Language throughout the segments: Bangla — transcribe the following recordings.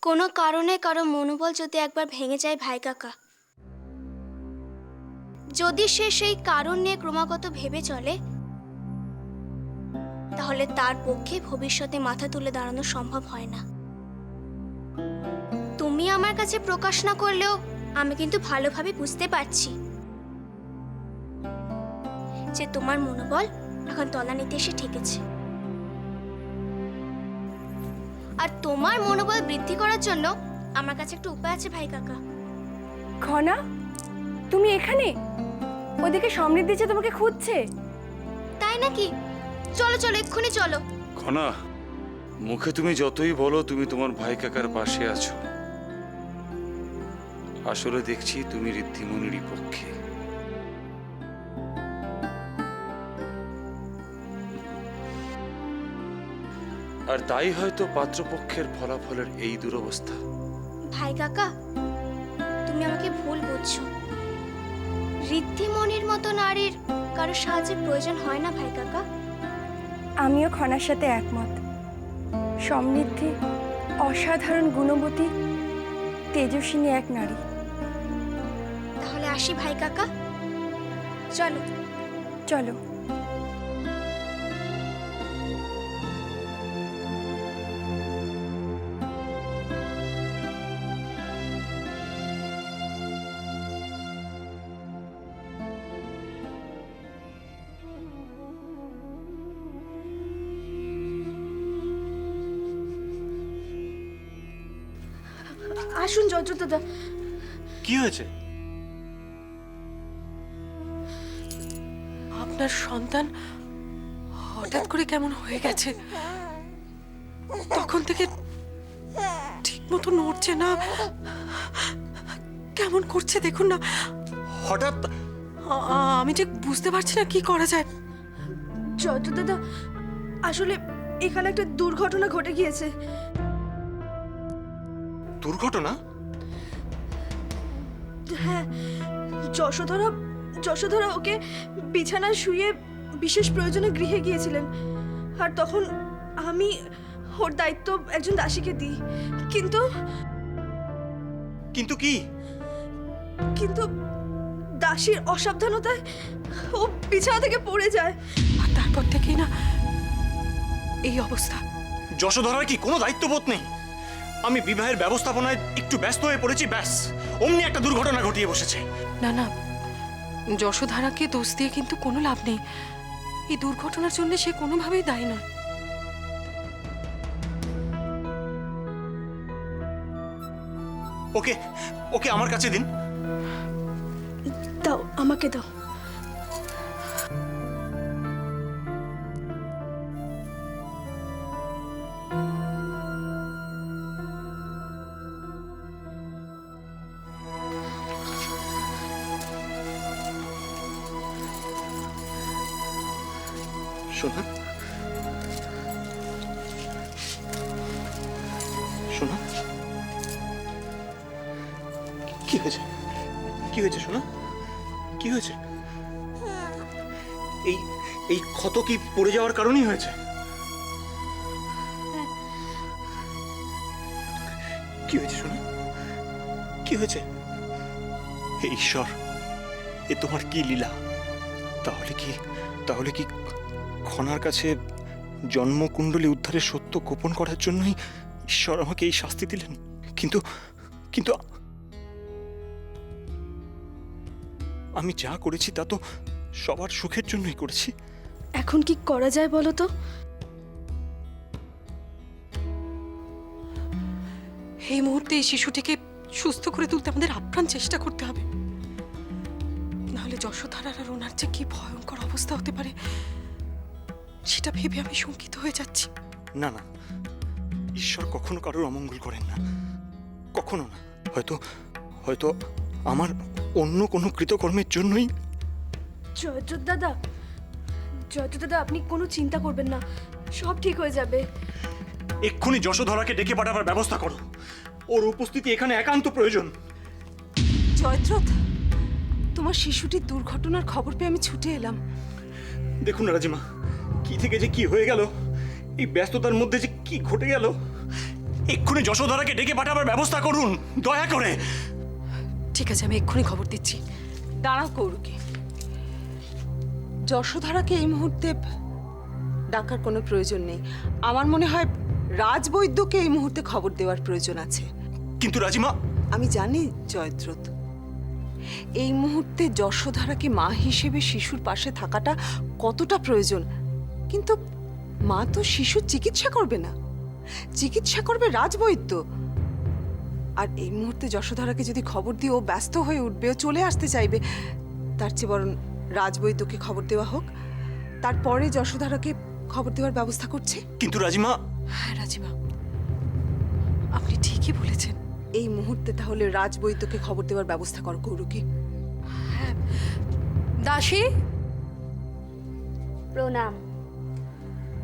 কোনো কারণে কারো মনোবল যদি একবার ভেঙে যায় ভাই কাকা, যদি সে সেই কারণ নিয়ে ক্রমাগত ভেবে চলে, তাহলে তার পক্ষে ভবিষ্যতে মাথা তুলে দাঁড়ানো সম্ভব হয় না। তুমি আমার কাছে প্রকাশ না করলেও আমি কিন্তু ভালোভাবে বুঝতে পারছি যে তোমার মনোবল এখন তলানিতে এসে ঠেকেছে। আর তোমার মনোবল বৃদ্ধি করার জন্য আমার কাছে একটা উপায় আছে ভাই কাকা। খনা, তুমি এখানে? ওদিকে সমৃদ্ধি যে তোমাকে খুঁজছে। তাই নাকি? চলো চলো, এক্ষুনি চলো। খনা, মুখে তুমি যতই বলো তুমি তোমার ভাই কাকার পাশে আছো, আসলে দেখছি তুমি ঋদ্ধিমণিরই পক্ষে। আর তাই হয়তো পাত্রপক্ষের ফলাফলের এই দুরবস্থা। ভাই কাকা, তুমি আমাকে ভুল বুঝছো। ঋদ্ধিমণির মতো নারীর কারো সাহায্যের প্রয়োজন হয় না ভাই কাকা। আমিও খনার সাথে একমত। সমৃদ্ধি অসাধারণ গুণবতী, তেজস্বিনী এক নারী। তাহলে আসি ভাই কাকা, চলো। চলো। আসুন জয়দ্র দাদা। কি হয়েছে? আপনার সন্তান হঠাৎ করে কেমন হয়ে গেছে, তখন থেকে ঠিক মতো নড়ছে না, কেমন করছে দেখুন না। হঠাৎ আমি ঠিক বুঝতে পারছি না কি করা যায়। জয়দ্র দাদা, আসলে এখানে একটা দুর্ঘটনা ঘটে গিয়েছে। দুর্ঘটনা? হ্যাঁ, যশোধরা ওকে বিছানায় শুয়ে বিশেষ প্রয়োজনে গৃহে গিয়েছিলেন। আর তখন আমি ওর দায়িত্ব একজন দাসীকে দিই। কিন্তু কিন্তু কি? কিন্তু দাসীর অসাবধানতায় ও বিছানা থেকে পড়ে যায়। আর তারপর থেকেই না এই অবস্থা। যশোধরার কি কোনো দায়িত্ববোধ নেই? আমি বিবাহের ব্যবস্থাপনায় একটু ব্যস্ত হয়ে পড়েছি, ব্যাস অমনি একটা দুর্ঘটনা ঘটিয়ে বসেছে। না না, যশোধারাকে দোষ দিয়ে কিন্তু কোনো লাভ নেই। এই দুর্ঘটনার জন্য সে কোনোভাবেই দায়ী নয়। ওকে ওকে আমার কাছে দিন। দাও, আমাকে দাও। শোনা, শোনা, কি হয়েছে? কি হয়েছে শোনা? কি হয়েছে? এই এই ক্ষত কি পড়ে যাওয়ার কারণেই হয়েছে? কি হয়েছে শোনা? কি হয়েছে? হে ঈশ্বর, এ তোমার কি লীলা? তাহলে কি খনার কাছে জন্মকুণ্ডলী উদ্ধারের সত্য গোপন করার জন্যই ঈশ্বর আমাকে এই শাস্তি দিলেন? কিন্তু কিন্তু আমি যা করেছি তা তো সবার সুখের জন্যই করেছি। এখন কি করা যায় বলো তো? এই মুহূর্তে এই শিশুটিকে সুস্থ করে তুলতে আমাদের আপ্রাণ চেষ্টা করতে হবে, নাহলে যশোধারার আর ওনার যে কি ভয়ঙ্কর অবস্থা হতে পারে সেটা ভেবে আমি শঙ্কিত হয়ে যাচ্ছি। না না, ঈশ্বর কখনো কারোর অমঙ্গল করেন না, কখনো না। হয়তো আমার অন্য কোনো কৃতকর্মের জন্যই। জয়দ্র দাদা, আপনি কোনো চিন্তা করবেন না, সব ঠিক হয়ে যাবে। এক্ষুনি যশোধরাকে ডেকে পাঠাবার ব্যবস্থা করো। ওর উপস্থিতি এখানে একান্ত প্রয়োজন। জয়দ্রথ, তোমার শিশুটির দুর্ঘটনার খবর পেয়ে আমি ছুটে এলাম। দেখুন রাজিমা, কি থেকে যে কি হয়ে গেল, এই ব্যস্ততার মধ্যে যে কি ঘটে গেল, এক্ষুনি যশোধরাকে ডেকে পাঠাবার ব্যবস্থা করুন দয়া করে। ঠিক আছে, আমি এক্ষুনি খবর দিচ্ছি। দাঁড়াও কৌরুকে, যশোধরাকে এই মুহূর্তে ডাকার কোনো প্রয়োজন নেই। আমার মনে হয় রাজবৈদ্যকে এই মুহূর্তে খবর দেওয়ার প্রয়োজন আছে। কিন্তু রাজিমা, আমি জানি জয়দ্রথ, এই মুহূর্তে যশোধরাকে মা হিসেবে শিশুর পাশে থাকাটা কতটা প্রয়োজন, কিন্তু মা তো শিশুর চিকিৎসা করবে না, চিকিৎসা করবে রাজবৈদ্য। আর এই মুহূর্তে যশোধরাকে যদি খবর দিয়ে ও ব্যস্ত হয়ে উঠবে, ও চলে আসতে চাইবে, তার চেয়ে বরং রাজবৈদ্যকে খবর দেওয়া হোক, তারপরে যশোধরাকে খবর দেওয়ার ব্যবস্থা করছে। কিন্তু রাজিমা। হ্যাঁ রাজিমা, আপনি ঠিকই বলেছেন। এই মুহূর্তে তাহলে রাজবৈদ্যকে খবর দেওয়ার ব্যবস্থা কর কৌরুকি। দাসী, প্রণাম।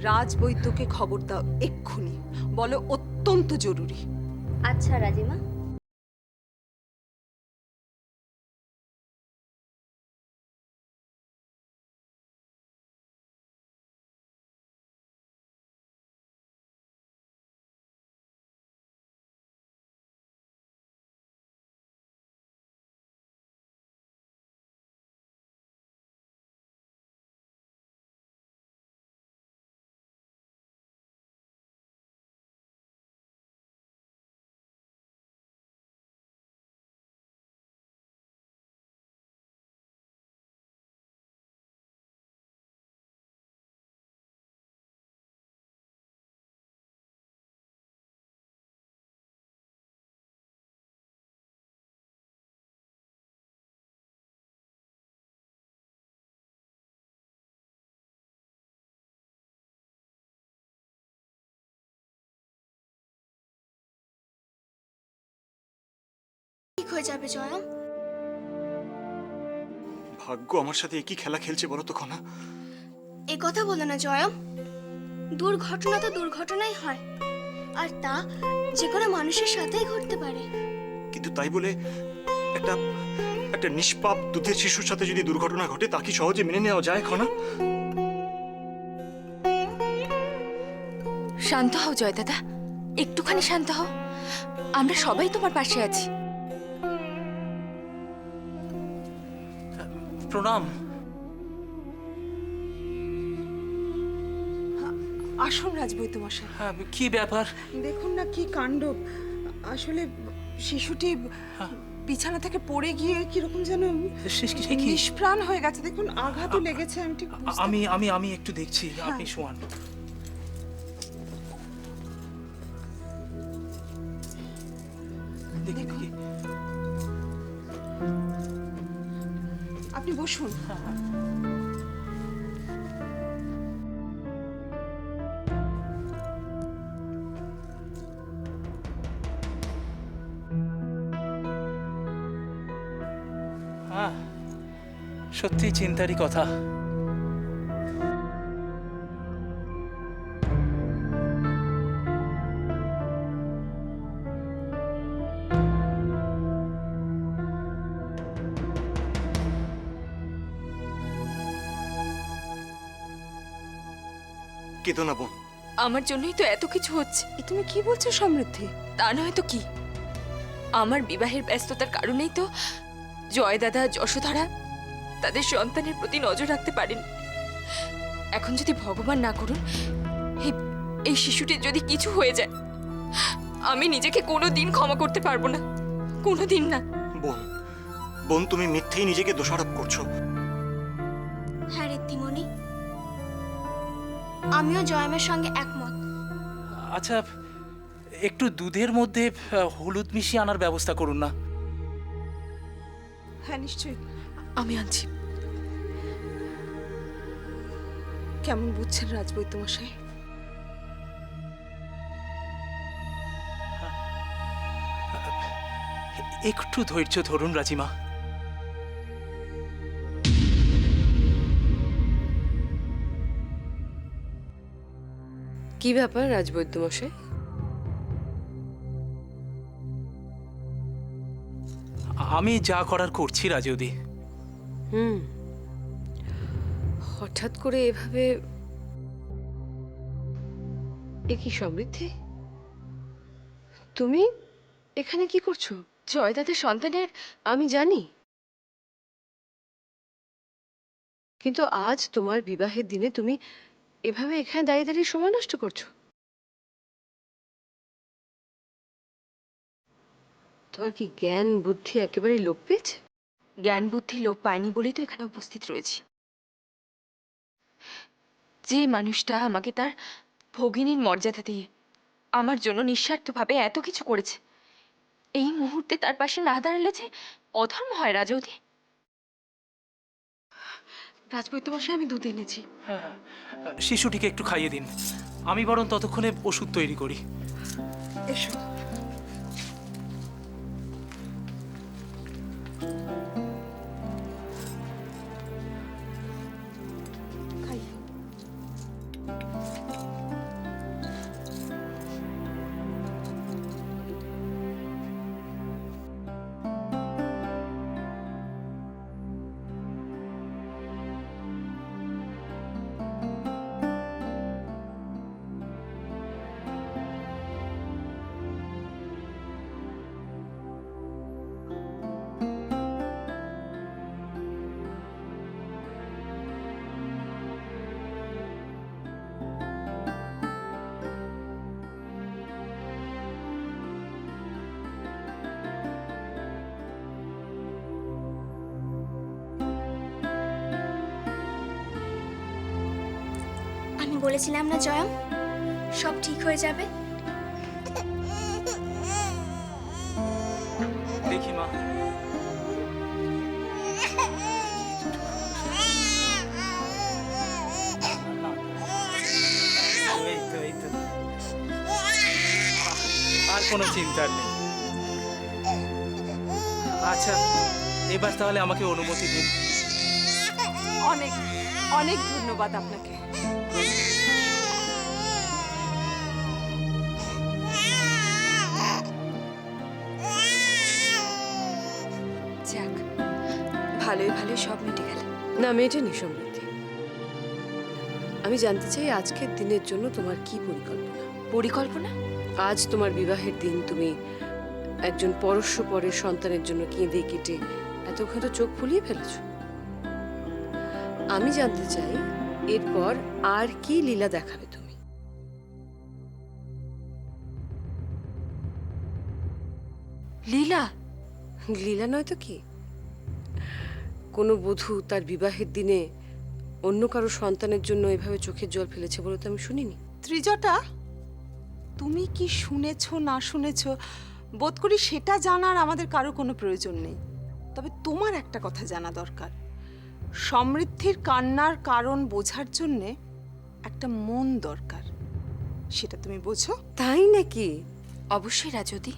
রাজবৈদ্যকে খবর দাও এক্ষুনি, বলো অত্যন্ত জরুরি। আচ্ছা রাজিমা। ঠিক হয়ে যাবে জয়ম। ভাগ্য আমার সাথে একই খেলা খেলছে বলো তো খনা। এ কথা বলো না জয়ম, দুর্ঘটনা তো দুর্ঘটনাই হয়, আর তা যে কোনো মানুষের সাথেই ঘটতে পারে। কিন্তু তাই বলে একটা একটা নিষ্পাপ দুধের শিশুর সাথে যদি দুর্ঘটনা ঘটে তা কি সহজে মেনে নেওয়া যায় খনা? শান্ত হও জয় দাদা, একটুখানি শান্ত হও, আমরা সবাই তোমার পাশে আছি। প্রণাম। আসুন রাজবৈদ্য মশাই। হ্যাঁ, কি ব্যাপার? দেখুন না কি কাণ্ড, আসলে শিশুটি বিছানা থেকে পড়ে গিয়ে কিরকম যেন সে কি? নিষ্প্রাণ হয়ে গেছে। দেখুন আঘাতও লেগেছে। আমি ঠিক বুঝতে- আমি একটু দেখছি, আপনি শোয়ান। দেখি। আপনি বসুন। হ্যাঁ, সত্যি চিন্তারই কথা। কেঁদো না বোন। আমার জন্যই তো এত কিছু হচ্ছে। এ তুমি কি বলছো সমৃদ্ধি? তা নয় তো কি, আমার বিবাহের ব্যস্ততার কারণেই তো জয় দাদা যশোধরা তাদের সন্তানের প্রতি নজর রাখতে পারেন। এখন যদি ভগবান না করুন এই শিশুটির যদি কিছু হয়ে যায়, আমি নিজেকে কোনোদিন ক্ষমা করতে পারবো না, কোনোদিন না। বোন, বোন তুমি মিথ্যেই নিজেকে দোষারোপ করছো। হ্যাঁ ঋদ্ধিমণি, আমিও জয়মের সঙ্গে একমত। আচ্ছা, একটু দুধের মধ্যে হলুদ মিশিয়ে আনার ব্যবস্থা করুন না। হ্যাঁ নিশ্চয়ই। আমি আনছি। কেমন বুঝছেন রাজবৈদ্য মশাই? একটু ধৈর্য ধরুন রাজিমা। কি ব্যাপার রাজবৈদ্য মশাই? আমি যা করার করছি রাজৌদি। হঠাৎ করে এভাবে? এ কি সমৃদ্ধি? তুমি এখানে কি করছো? জয়দাদের সন্তানের আমি জানি, কিন্তু আজ তোমার বিবাহের দিনে তুমি এভাবে এখানে দাঁড়িয়ে দাঁড়িয়ে সময় নষ্ট করছো। তোমার কি জ্ঞান বুদ্ধি একেবারে লোপ পেয়েছে? জ্ঞান বুদ্ধি লোপ পায়নি বলেই তো এখানে উপস্থিত রয়েছি। যে মানুষটা আমাকে তার ভগিনীর মর্যাদা দিয়ে আমার জন্য নিঃস্বার্থভাবে এত কিছু করেছে, এই মুহূর্তে তার পাশে না দাঁড়ালে যে অধর্ম হয় রাজৌদি। রাজবৈদ্যমশাই, আমি দুধ এনেছি। হ্যাঁ, শিশুটিকে একটু খাইয়ে দিন, আমি বরং ততক্ষণে ওষুধ তৈরি করি। এসো। খাইয়ে। আমি বলেছিলাম না জয়ম, সব ঠিক হয়ে যাবে। দেখি মা। এই তো, এই তো। আর কোনো চিন্তার নেই। আচ্ছা, এবার তাহলে আমাকে অনুমতি দিন। অনেক অনেক ধন্যবাদ আপনাকে। যাক, ভালোই ভালোই সব মিটে গেল। না, মেটেনি সমৃদ্ধি। আমি জানতে চাই আজকের দিনের জন্য তোমার কি পরিকল্পনা? পরিকল্পনা? আজ তোমার বিবাহের দিন, তুমি একজন পরস্পরের সন্তানের জন্য কেঁদে কেটে এতক্ষণ তো চোখ ফুলিয়ে ফেলেছ। আমি জানতে চাই এরপর আর কি লীলা দেখাবে তুমি? লীলা? লীলা নয় তো কি? কোনো বধূ তার বিবাহের দিনে অন্য কারো সন্তানের জন্য এভাবে চোখের জল ফেলেছে বলে তো আমি শুনিনি। ত্রিজটা, তুমি কি শুনেছো না শুনেছো বোধ করি সেটা জানার আমাদের কারো কোনো প্রয়োজন নেই। তবে তোমার একটা কথা জানা দরকার, সমৃদ্ধির কান্নার কারণ বোঝার জন্যে একটা মন দরকার, সেটা তুমি বোঝো? তাই নাকি? অবশ্যই রাজৌদি।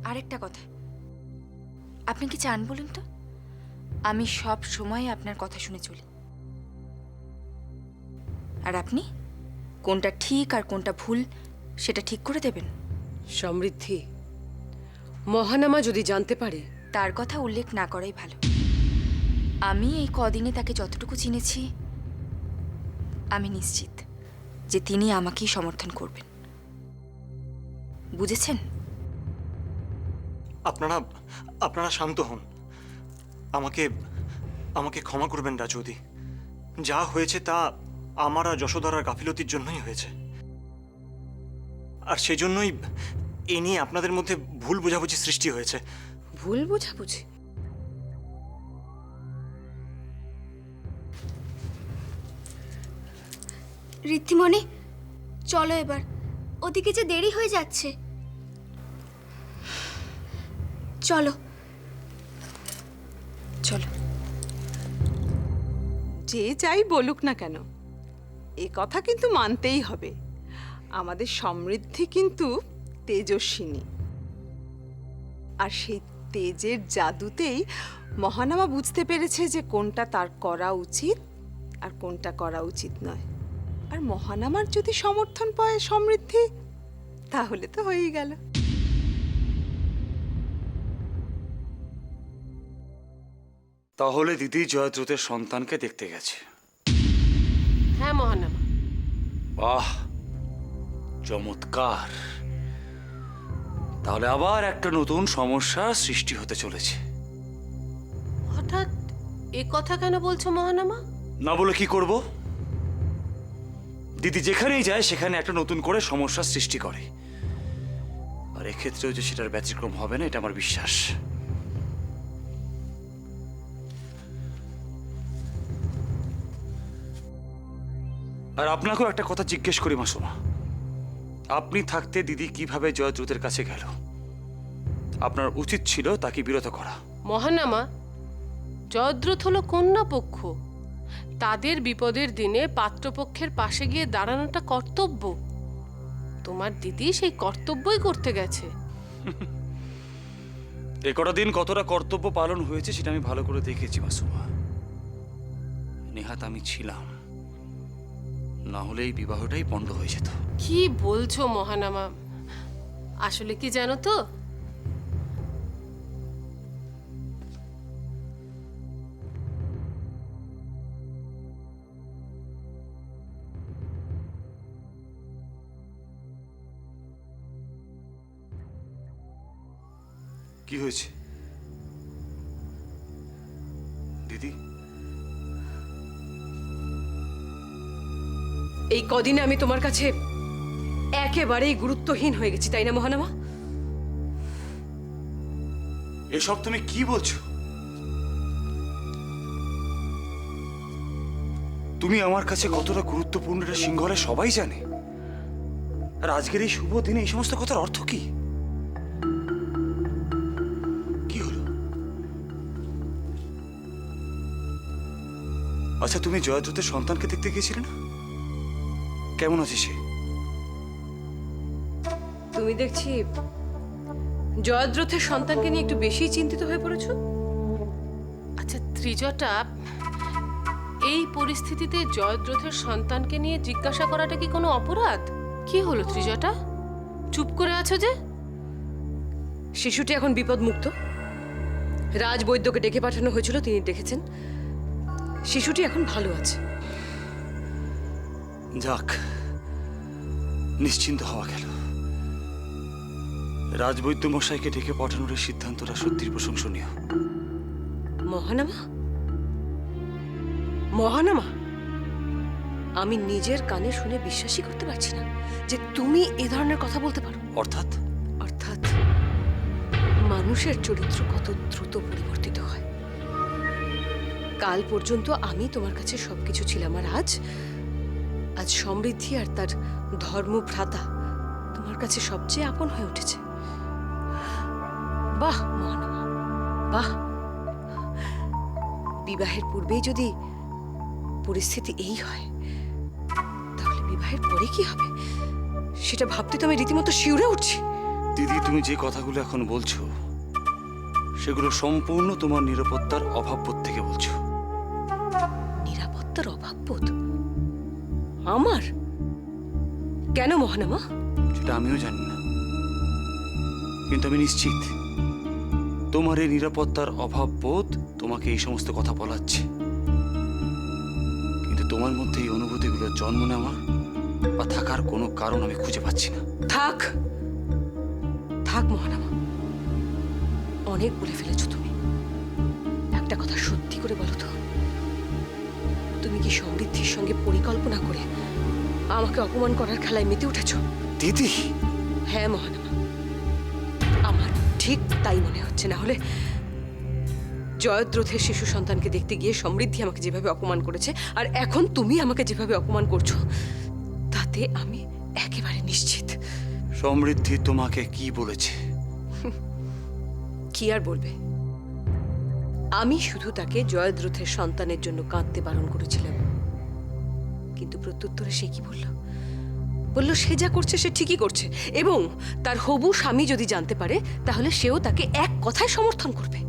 আরেকটা কথা, আপনি কি চান বলুন তো? আমি সব সময় আপনার কথা শুনে চলি। আর আপনি কোনটা ঠিক আর কোনটা ভুল সেটা ঠিক করে দেবেন। সমৃদ্ধি, মহানামা যদি জানতে পারে। তার কথা উল্লেখ না করাই ভালো। আমি এই কদিনে তাকে যতটুকু চিনেছি, আমি নিশ্চিত যে তিনি আমাকেই সমর্থন করবেন। বুঝেছেন? আপনারা আপনারা শান্ত হন। আমাকে আমাকে ক্ষমা করবেন রাজৌদি। যা হয়েছে তা আমার আর যশোধরার গাফিলতির জন্যই হয়েছে, আর সেজন্যই এ নিয়ে আপনাদের মধ্যে ভুল বোঝাবুঝি সৃষ্টি হয়েছে। ভুল বোঝাবুঝি? ঋদ্ধিমণি, চলো এবার, ওদিকে যে দেরি হয়ে যাচ্ছে। চলো চলো। যে যাই বলুক না কেন, এ কথা কিন্তু মানতেই হবে, আমাদের সমৃদ্ধি কিন্তু তেজস্বিনী। আর সেই তেজের জাদুতেই মহানামা বুঝতে পেরেছে যে কোনটা তার করা উচিত আর কোনটা করা উচিত নয়। আর মহানামার যদি সমর্থন পায় সমৃদ্ধি, তাহলে তো হয়েই গেল। তাহলে দিদি জয়দ্রথের সন্তানকে দেখতে গেছে। হ্যাঁ মহানামা। বাহ, চমৎকার। তাহলে আবার একটা নতুন সমস্যা সৃষ্টি হতে চলেছে। হঠাৎ এ কথা কেন বলছো মহানামা? না বলে কি করব? দিদি যেখানেই যায় সেখানে একটা নতুন করে সমস্যা সৃষ্টি করে, আর এক্ষেত্রেও যে সেটার ব্যতিক্রম হবে না এটা আমার বিশ্বাস। আর আপনাকেও একটা কথা জিজ্ঞেস করি মাসুমা, আপনি থাকতে দিদি কিভাবে জয়দ্রুতের কাছে গেল? আপনার উচিত ছিল তাকে বিরত করা। মহানামা, জয়দ্রথ হলো কন্যা পক্ষ। তাদের বিপদের দিনে পাত্রপক্ষের পাশে গিয়ে দাঁড়ানোটা কর্তব্য। তোমার দিদি সেই কর্তব্যই করতে গেছে। এ কটা দিন কতটা কর্তব্য পালন হয়েছে সেটা আমি ভালো করে দেখেছি মাসুমা। নেহাত আমি ছিলাম, না হলে এই বিবাহটাই পণ্ড হয়ে যেত। কি বলছো মহানামা? আসলে কি জানো তো, কি হয়েছে দিদি? এই কদিনে আমি তোমার কাছে একেবারেই গুরুত্বহীন হয়ে গেছি, তাই না মহানামা? এসব তুমি কি বলছো? তুমি আমার কাছে কতটা গুরুত্বপূর্ণ এটা সিংহলে সবাই জানে। আর আজকের এই শুভ দিনে এই সমস্ত কথার অর্থ কি? কি হলো? আচ্ছা, তুমি জয়দ্রথের সন্তানকে দেখতে গিয়েছিলে না? কেমন আছে সে? তুমি দেখছি জয়দ্রথের সন্তানকে নিয়ে একটু বেশি চিন্তিত হয়ে পড়েছো। আচ্ছা ত্রিজটা, এই পরিস্থিতিতে জয়দ্রথের সন্তানকে নিয়ে জিজ্ঞাসা করাটা কি কোনো অপরাধ? কি হলো ত্রিজটা, চুপ করে আছো যে? শিশুটি এখন বিপদমুক্ত। রাজবৈদ্যকে ডেকে পাঠানো হয়েছিল, তিনি দেখেছেন। শিশুটি এখন ভালো আছে। যাক, নিশ্চিন্ত হওয়া গেল। রাজবৈদ্য মশাইকে ডেকে পাঠানোর এই সিদ্ধান্তটা সত্যিই প্রশংসনীয়। মহানামা, মহানামা, আমি নিজের কানে শুনে বিশ্বাসই করতে পারছি না যে তুমি এ ধরনের কথা বলতে পারো। অর্থাৎ? অর্থাৎ মানুষের চরিত্র কত দ্রুত পরিবর্তিত হয়। কাল পর্যন্ত আমি তোমার কাছে সবকিছু ছিলাম, আর আজ সমৃদ্ধি আর তার ধর্মভ্রাতা তোমার কাছে সবচেয়ে আপন হয়ে উঠেছে। বাহ মহানামা, বাহ। বিবাহের পূর্বেই যদি পরিস্থিতি এই হয়, তাহলে বিবাহের পরে কি হবে সেটা ভাবতে তো আমি রীতিমতো শিউরে উঠছি। দিদি, তুমি যে কথাগুলো এখন বলছো সেগুলো সম্পূর্ণ তোমার নিরাপত্তার অভাববোধ থেকে বলছো। নিরাপত্তার অভাববোধ? আমার? কেন মহানামা? সেটা আমিও জানি না, কিন্তু আমি নিশ্চিত তোমার এই নিরাপত্তার অভাববোধ তোমাকে এই সমস্ত কথা বলাচ্ছে। কিন্তু তোমার মধ্যে এই অনুভূতিগুলোর জন্ম নেওয়ার বা থাকার কোনো কারণ আমি খুঁজে পাচ্ছি না। থাক থাক মহানামা, অনেক বলে ফেলেছো তুমি। একটা কথা সত্যি করে বলো তো, তুমি কি সমৃদ্ধির সঙ্গে পরিকল্পনা করে আমাকে অপমান করার খেলায় মেতে উঠেছো? দিদি! হ্যাঁ মহানামা, আমার ঠিক তাই মনে হচ্ছে। না হলে জয়দ্রথের শিশু সন্তানকে দেখতে গিয়ে সমৃদ্ধি আমাকে যেভাবে অপমান করেছে, আর এখন তুমি আমাকে যেভাবে অপমান করছো, তাতে আমি একেবারে নিশ্চিত। সমৃদ্ধি তোমাকে কি বলেছে? কি আর বলবে? আমি শুধু তাকে জয়দ্রথের সন্তানের জন্য কাঁদতে বারণ করেছিলাম, কিন্তু প্রত্যুত্তরে সে কি বলল? বলল সে যা করছে সে ঠিকই করছে, এবং তার হবু স্বামী যদি জানতে পারে তাহলে সেও তাকে এক কথায় সমর্থন করবে।